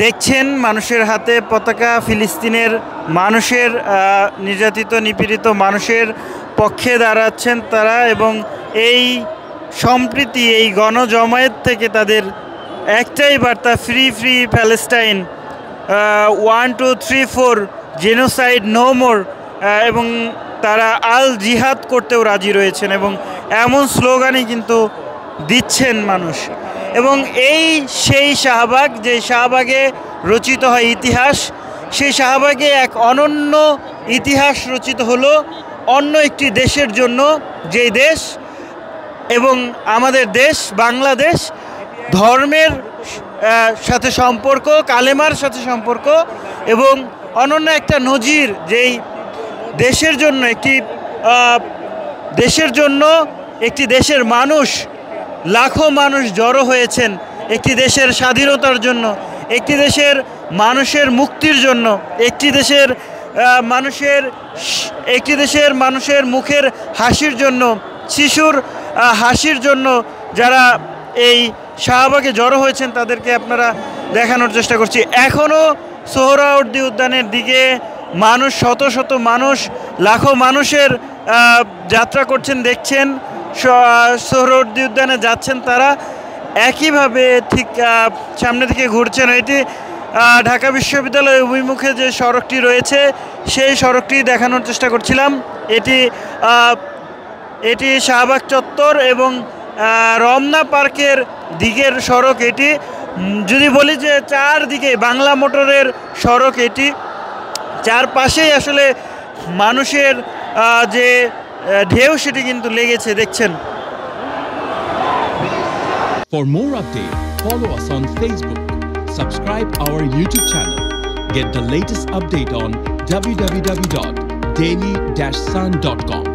দেখছেন মানুষের হাতে পতাকা, ফিলিস্তিনের মানুষের নির্যাতিত নিপীড়িত মানুষের পক্ষে দাঁড়াচ্ছেন তারা, এবং এই সম্প্রীতি এই গণজমায়েত থেকে তাদের একটাই বার্তা, free free Palestine, 1 2 3 4 genocide no more, এবং তারা আল জিহাদ করতেও রাজি রয়েছেন এবং এমন স্লোগানই কিন্তু দিচ্ছেন মানুষ। এবং এই সেই শাহবাগ, যে শাহবাগে রচিত হয় ইতিহাস, সেই শাহবাগে এক অনন্য ইতিহাস রচিত হলো অন্য একটি দেশের জন্য, যেই দেশ এবং আমাদের দেশ বাংলাদেশ ধর্মের সাথে সম্পর্ক, কালেমার সাথে সম্পর্ক, এবং অনন্য একটা নজির, যেই দেশের জন্য একটি দেশের মানুষ, লাখো মানুষ জড়ো হয়েছেন একটি দেশের স্বাধীনতার জন্য, একটি দেশের মানুষের মুক্তির জন্য, একটি দেশের মানুষের মুখের হাসির জন্য, শিশুর হাসির জন্য যারা এই শাহবাগে জড়ো হয়েছেন তাদেরকে আপনারা দেখানোর চেষ্টা করছি। এখনও সোহরাওয়ার্দী উদ্যানের দিকে মানুষ, শত শত মানুষ, লাখো মানুষের যাত্রা করছেন, দেখছেন সোহরাওয়ার্দী উদ্যানে যাচ্ছেন তারা। একইভাবে ঠিক সামনে থেকে ঘুরছেন। এটি ঢাকা বিশ্ববিদ্যালয় অভিমুখে যে সড়কটি রয়েছে সেই সড়কটি দেখানোর চেষ্টা করছিলাম। এটি শাহবাগ চত্বর এবং রমনা পার্কের দিকের সড়ক। এটি যদি বলি যে চারদিকে বাংলা মোটরের সড়ক, এটি চারপাশেই আসলে মানুষের যে ঢেউ সেটি কিন্তু লেগেছে, দেখছেন। For more updates, follow us on Facebook, subscribe our YouTube channel, get the latest update on www.daily-sun.com.